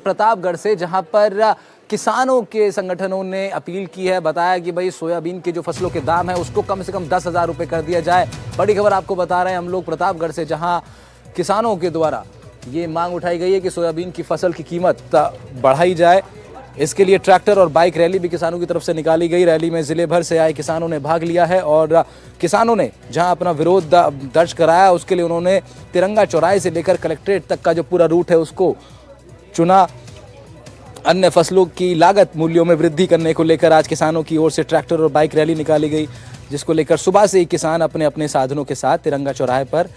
प्रतापगढ़ से, जहां पर किसानों के संगठनों ने अपील की है, बताया कि भाई सोयाबीन के जो फसलों के दाम है उसको कम से कम 10,000 रुपये कर दिया जाए। बड़ी खबर आपको बता रहे हैं हम लोग प्रतापगढ़ से, जहां किसानों के द्वारा ये मांग उठाई गई है कि सोयाबीन की फसल की कीमत बढ़ाई जाए। इसके लिए ट्रैक्टर और बाइक रैली भी किसानों की तरफ से निकाली गई। रैली में जिले भर से आए किसानों ने भाग लिया है और किसानों ने जहां अपना विरोध दर्ज कराया, उसके लिए उन्होंने तिरंगा चौराहे से लेकर कलेक्ट्रेट तक का जो पूरा रूट है उसको चुना। अन्य फसलों की लागत मूल्यों में वृद्धि करने को लेकर आज किसानों की ओर से ट्रैक्टर और बाइक रैली निकाली गई, जिसको लेकर सुबह से ही किसान अपने अपने साधनों के साथ तिरंगा चौराहे पर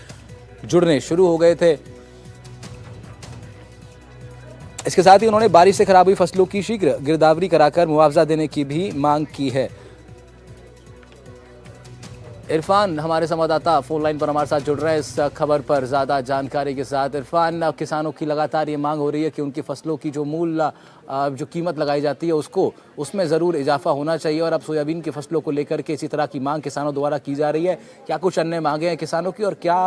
जुड़ने शुरू हो गए थे। इसके साथ ही उन्होंने बारिश से खराब हुई फसलों की शीघ्र गिरदावरी कराकर मुआवजा देने की भी मांग की है। इरफान हमारे संवाददाता फोन लाइन पर हमारे साथ जुड़ रहे हैं इस खबर पर ज्यादा जानकारी के साथ। इरफान, किसानों की लगातार ये मांग हो रही है कि उनकी फसलों की जो मूल जो कीमत लगाई जाती है उसमें ज़रूर इजाफा होना चाहिए, और अब सोयाबीन की फसलों को लेकर के इसी तरह की मांग किसानों द्वारा की जा रही है। क्या कुछ अन्य मांगे हैं किसानों की और क्या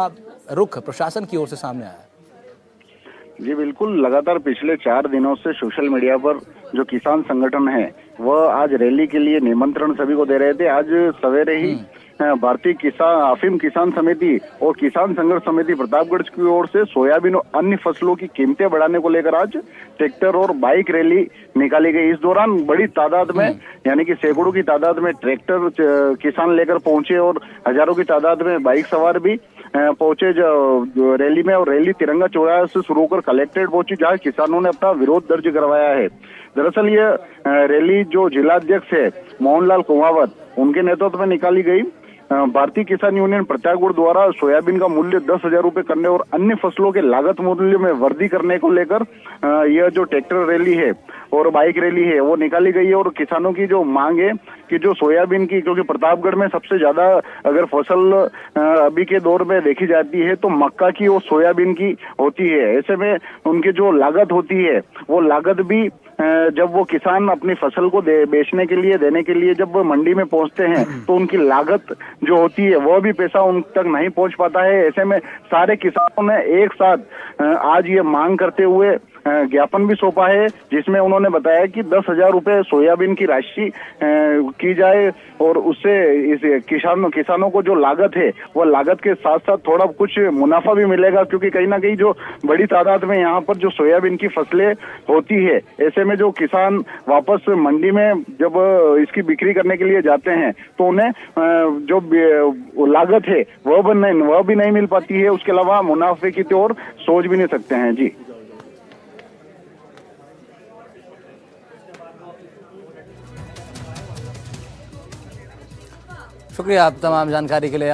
रुख प्रशासन की ओर से सामने आया है? जी बिल्कुल, लगातार पिछले 4 दिनों से सोशल मीडिया पर जो किसान संगठन है वह आज रैली के लिए निमंत्रण सभी को दे रहे थे। आज सवेरे ही भारतीय अफीम किसान समिति और किसान संघर्ष समिति प्रतापगढ़ की ओर से सोयाबीन और अन्य फसलों की कीमतें बढ़ाने को लेकर आज ट्रैक्टर और बाइक रैली निकाली गई। इस दौरान बड़ी तादाद में यानी कि सैकड़ों की तादाद में ट्रैक्टर किसान लेकर पहुंचे और हजारों की तादाद में बाइक सवार भी पहुंचे जो रैली में, और रैली तिरंगा चौराहे से शुरू होकर कलेक्ट्रेट पहुंची, जहां किसानों ने अपना विरोध दर्ज करवाया है। दरअसल ये रैली जो जिलाध्यक्ष है मोहनलाल कुमावत, उनके नेतृत्व में निकाली गई। भारतीय किसान यूनियन प्रतापगढ़ द्वारा सोयाबीन का मूल्य 10,000 रुपए करने और अन्य फसलों के लागत मूल्य में वृद्धि करने को लेकर यह जो ट्रैक्टर रैली है और बाइक रैली है वो निकाली गई है। और किसानों की जो मांग है कि जो सोयाबीन की, क्योंकि प्रतापगढ़ में सबसे ज्यादा अगर फसल अभी के दौर में देखी जाती है तो मक्का की और सोयाबीन की होती है। ऐसे में उनकी जो लागत होती है वो लागत भी जब वो किसान अपनी फसल को बेचने के लिए, देने के लिए जब वो मंडी में पहुंचते हैं तो उनकी लागत जो होती है वह भी पैसा उन तक नहीं पहुंच पाता है। ऐसे में सारे किसानों ने एक साथ आज ये मांग करते हुए ज्ञापन भी सौंपा है, जिसमें उन्होंने बताया कि 10,000 रुपए सोयाबीन की राशि की जाए और उससे इस किसानों को जो लागत है वह लागत के साथ साथ थोड़ा कुछ मुनाफा भी मिलेगा, क्योंकि कहीं ना कहीं जो बड़ी तादाद में यहाँ पर जो सोयाबीन की फसलें होती है, ऐसे में जो किसान वापस मंडी में जब इसकी बिक्री करने के लिए जाते हैं तो उन्हें जो लागत है वह भी नहीं मिल पाती है। उसके अलावा मुनाफे की ओर सोच भी नहीं सकते हैं। जी शुक्रिया आप तमाम जानकारी के लिए।